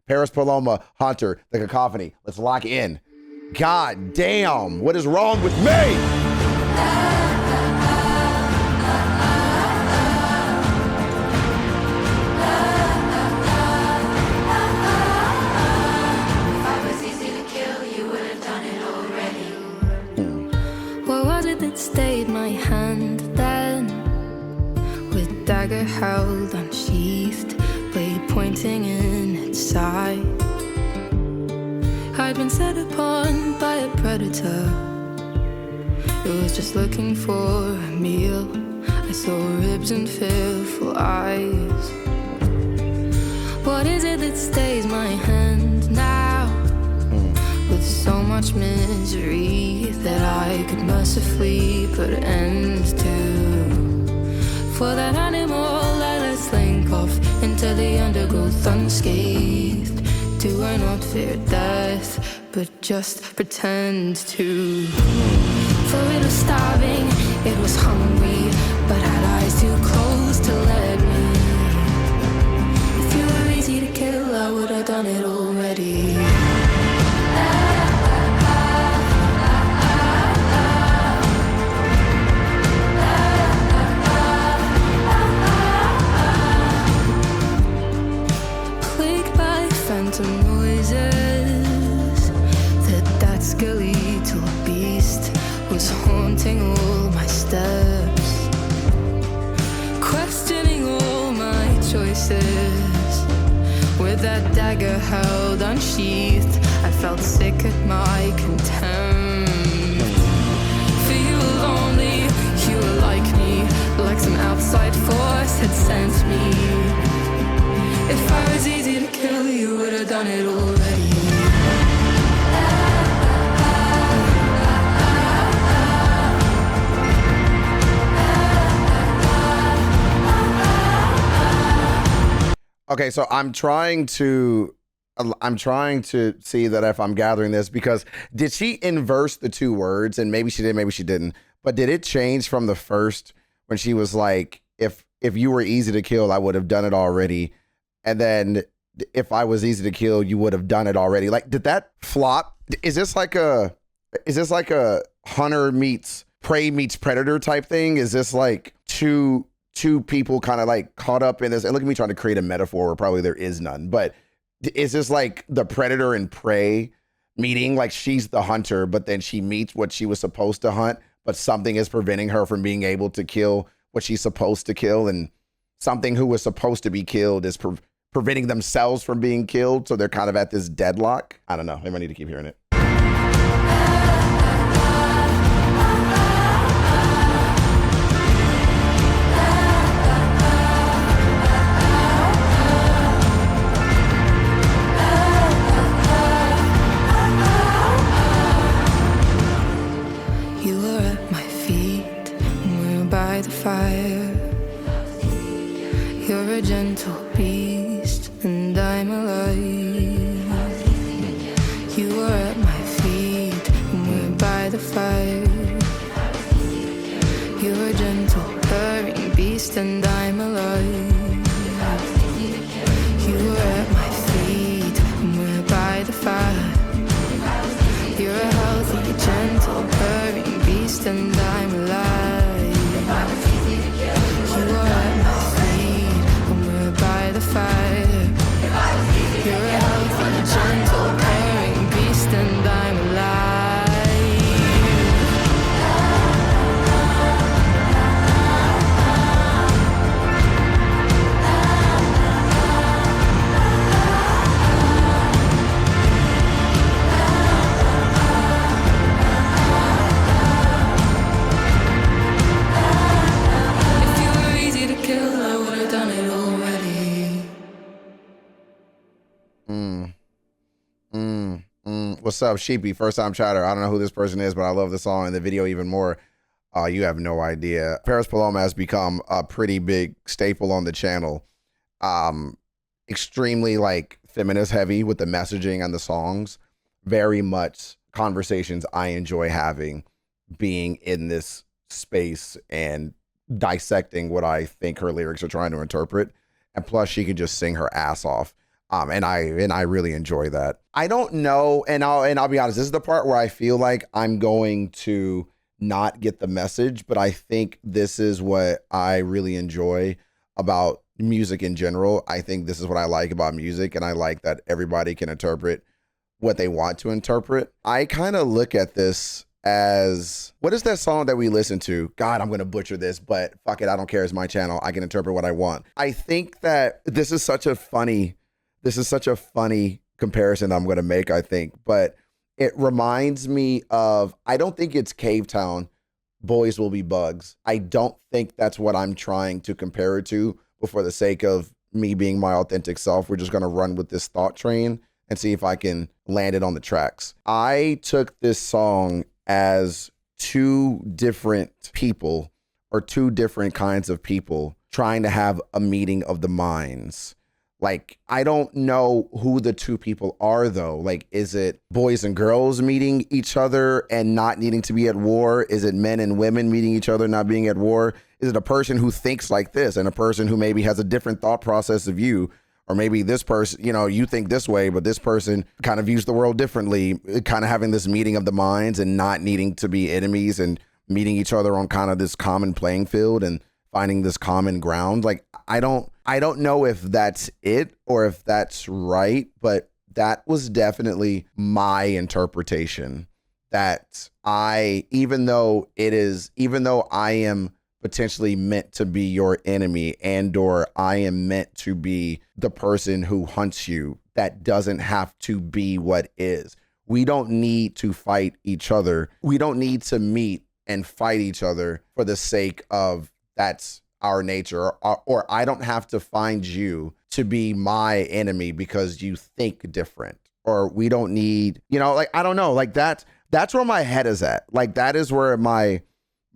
Paris, Paloma, Hunter, the Cacophony. Let's lock in. God damn, what is wrong with me? Stayed my hand then, with dagger held unsheathed, blade pointing in its side. I'd been set upon by a predator. It was just looking for a meal. I saw ribs and fearful eyes. What is it that stays my hand now? With so much misery that I could mercifully put an end to. For that animal I let slink off into the undergrowth unscathed. Do I not fear death, but just pretend to? For it was starving, it was hungry, but had eyes too close to let me. If you were easy to kill, I would have done it already. Phantom noises, that skeletal beast was haunting all my steps, questioning all my choices. With that dagger held unsheathed, I felt sick at my contempt. For you were lonely, you were like me, like some outside force had sent me. If I was easy to kill, you would have done it already. Okay, so I'm trying to see that if I'm gathering this, because did she inverse the two words? And maybe she did, maybe she didn't. But did it change from the first when she was like, if you were easy to kill, I would have done it already. And then if I was easy to kill, you would have done it already. Like, did that flop? Is this like a hunter meets prey meets predator type thing? Is this like two people kind of like caught up in this? And look at me trying to create a metaphor where probably there is none. But is this like the predator and prey meeting? Like, she's the hunter, but then she meets what she was supposed to hunt, but something is preventing her from being able to kill what she's supposed to kill. And something who was supposed to be killed is preventing themselves from being killed. So they're kind of at this deadlock. I don't know. Maybe I need to keep hearing it. You were at my feet and we were by the fire. You're a gentle beast, and I'm alive. You were at my feet, and we're by the fire. You're a gentle, purring beast, and I'm alive. You were at my feet, and we're by the fire. You're a healthy, gentle, purring beast, and I'm alive. You are at my by the fire. You're a healthy, gentle, purring beast, and I'm alive. If you were easy to kill, I would have done it already. What's up, Sheepy? First time chatter. I don't know who this person is, but I love the song and the video even more. You have no idea. Paris Paloma has become a pretty big staple on the channel. Extremely like feminist heavy with the messaging and the songs. Very much conversations I enjoy having, being in this space and dissecting what I think her lyrics are trying to interpret. And plus, she can just sing her ass off. And I really enjoy that. I don't know, and I'll be honest, this is the part where I feel like I'm going to not get the message, but I think this is what I really enjoy about music in general. I think this is what I like about music, and I like that everybody can interpret what they want to interpret. I kind of look at this as, what is that song that we listen to? God, I'm going to butcher this, but fuck it, I don't care. It's my channel. I can interpret what I want. I think that this is such a funny comparison I'm going to make, I think, but it reminds me of, I don't think it's Cave Town, Boys Will Be Bugs. I don't think that's what I'm trying to compare it to, but for the sake of me being my authentic self, we're just going to run with this thought train and see if I can land it on the tracks. I took this song as two different people, or two different kinds of people trying to have a meeting of the minds. Like, I don't know who the two people are, though. Like, is it boys and girls meeting each other and not needing to be at war? Is it men and women meeting each other, not being at war? Is it a person who thinks like this and a person who maybe has a different thought process of you? Or maybe this person, you think this way, but this person kind of views the world differently, kind of having this meeting of the minds and not needing to be enemies and meeting each other on kind of this common playing field and finding this common ground. Like, I don't know if that's it or if that's right, but that was definitely my interpretation. That even though I am potentially meant to be your enemy, and or I am meant to be the person who hunts you, that doesn't have to be what is. We don't need to fight each other. We don't need to meet and fight each other for the sake of that's our nature, or I don't have to find you to be my enemy because you think different, or we don't need, like, I don't know, like that's where my head is at. Like, that is where my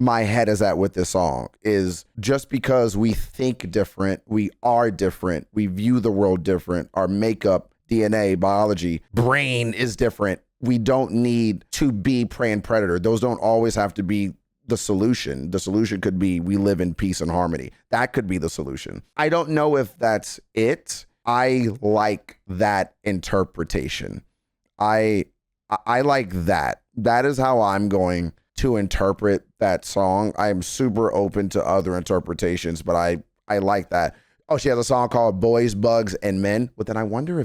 head is at with this song, is just because we think different, we are different, we view the world different, our makeup, DNA, biology, brain is different. We don't need to be prey and predator. Those don't always have to be the solution. The solution could be we live in peace and harmony. That could be the solution. I don't know if that's it. I like that interpretation. I like that. That is how I'm going to interpret that song. I'm super open to other interpretations, but I like that. Oh, she has a song called Boys, Bugs, and Men. But then I wonder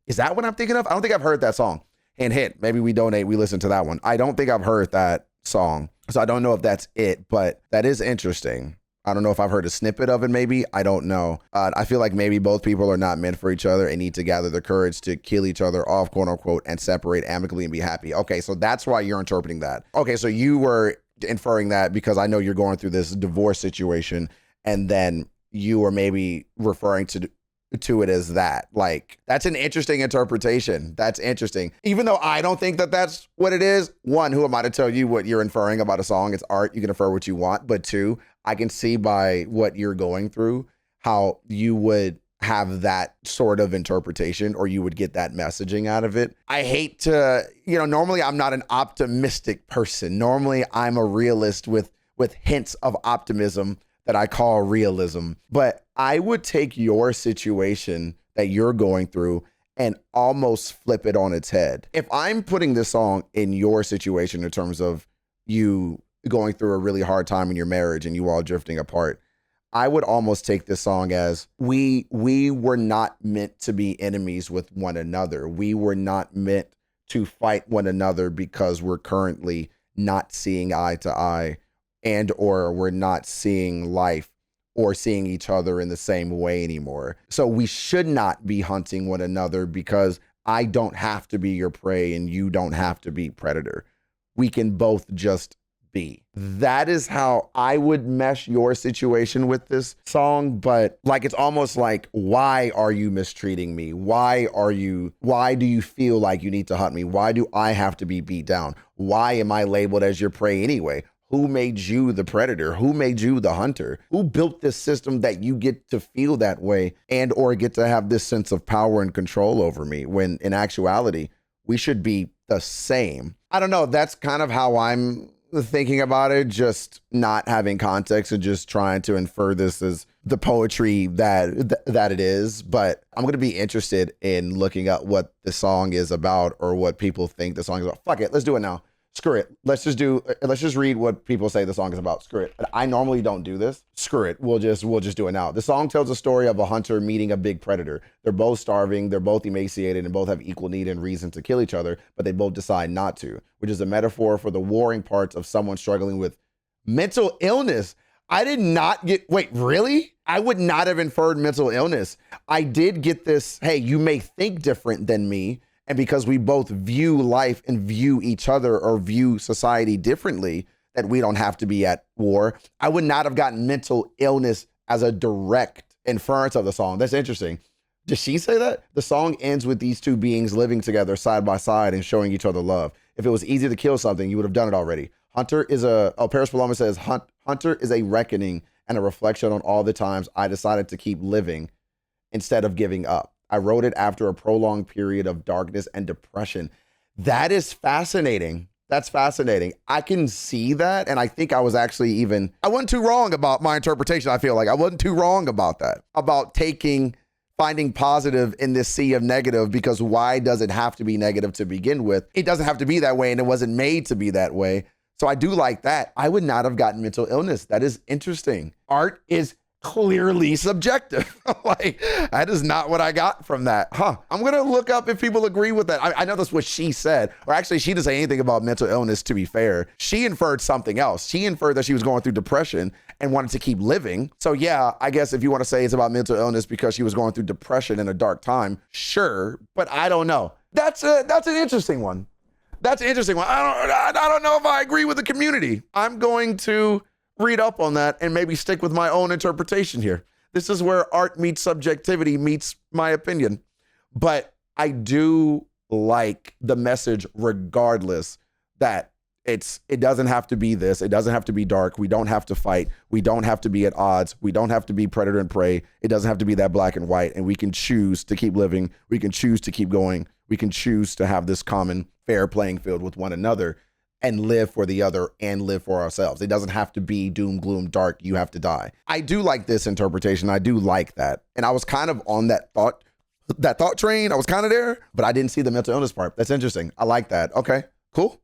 is that what I'm thinking of? I don't think I've heard that song. Hint, maybe we listen to that one. I don't think I've heard that song. So I don't know if that's it, but that is interesting. I don't know if I've heard a snippet of it, maybe. I don't know. I feel like maybe both people are not meant for each other and need to gather the courage to kill each other off, quote unquote, and separate amicably and be happy. Okay, so that's why you're interpreting that. Okay, so you were inferring that because I know you're going through this divorce situation, and then you were maybe referring to it as that. Like, that's an interesting interpretation. That's interesting. Even though I don't think that that's what it is. One, who am I to tell you what you're inferring about a song? It's art. You can infer what you want. But two, I can see by what you're going through how you would have that sort of interpretation, or you would get that messaging out of it. I hate to, normally I'm not an optimistic person. Normally I'm a realist with hints of optimism that I call realism. But I would take your situation that you're going through and almost flip it on its head. If I'm putting this song in your situation in terms of you going through a really hard time in your marriage and you all drifting apart, I would almost take this song as we were not meant to be enemies with one another. We were not meant to fight one another because we're currently not seeing eye to eye, and or we're not seeing life or seeing each other in the same way anymore. So we should not be hunting one another because I don't have to be your prey and you don't have to be predator. We can both just be. That is how I would mesh your situation with this song. But like, it's almost like, why are you mistreating me? Why do you feel like you need to hunt me? Why do I have to be beat down? Why am I labeled as your prey anyway? Who made you the predator? Who made you the hunter? Who built this system that you get to feel that way and or get to have this sense of power and control over me, when in actuality, we should be the same? I don't know. That's kind of how I'm thinking about it, just not having context and just trying to infer this as the poetry that it is. But I'm going to be interested in looking up what the song is about or what people think the song is about. Fuck it. Let's do it now. Screw it. Let's just read what people say the song is about. Screw it. I normally don't do this. Screw it. We'll just do it now. The song tells a story of a hunter meeting a big predator. They're both starving, they're both emaciated, and both have equal need and reason to kill each other, but they both decide not to, which is a metaphor for the warring parts of someone struggling with mental illness. I did not get, wait, really? I would not have inferred mental illness. I did get this, hey, you may think different than me, and because we both view life and view each other or view society differently, that we don't have to be at war. I would not have gotten mental illness as a direct inference of the song. That's interesting. Did she say that? The song ends with these two beings living together side by side and showing each other love. If it was easy to kill something, you would have done it already. Paris Paloma says, Hunter is a reckoning and a reflection on all the times I decided to keep living instead of giving up. I wrote it after a prolonged period of darkness and depression. That is fascinating. That's fascinating. I can see that. And I think I was actually I wasn't too wrong about my interpretation. I feel like I wasn't too wrong about that, about finding positive in this sea of negative, because why does it have to be negative to begin with? It doesn't have to be that way, and it wasn't made to be that way. So I do like that. I would not have gotten mental illness. That is interesting. Art is clearly subjective. Like, that is not what I got from that. I'm going to look up if people agree with that. I know that's what she said, or actually she didn't say anything about mental illness, to be fair. She inferred something else. She inferred that she was going through depression and wanted to keep living. So yeah, I guess if you want to say it's about mental illness because she was going through depression in a dark time, sure, but I don't know. That's an interesting one. That's an interesting one. I don't know if I agree with the community. I'm going to read up on that and maybe stick with my own interpretation here. This is where art meets subjectivity meets my opinion. But I do like the message regardless, that it doesn't have to be this. It doesn't have to be dark. We don't have to fight. We don't have to be at odds. We don't have to be predator and prey. It doesn't have to be that black and white. And we can choose to keep living. We can choose to keep going. We can choose to have this common fair playing field with one another and live for the other and live for ourselves. It doesn't have to be doom, gloom, dark. You have to die. I do like this interpretation. I do like that. And I was kind of on that thought train. I was kind of there, but I didn't see the mental illness part. That's interesting. I like that. Okay, cool.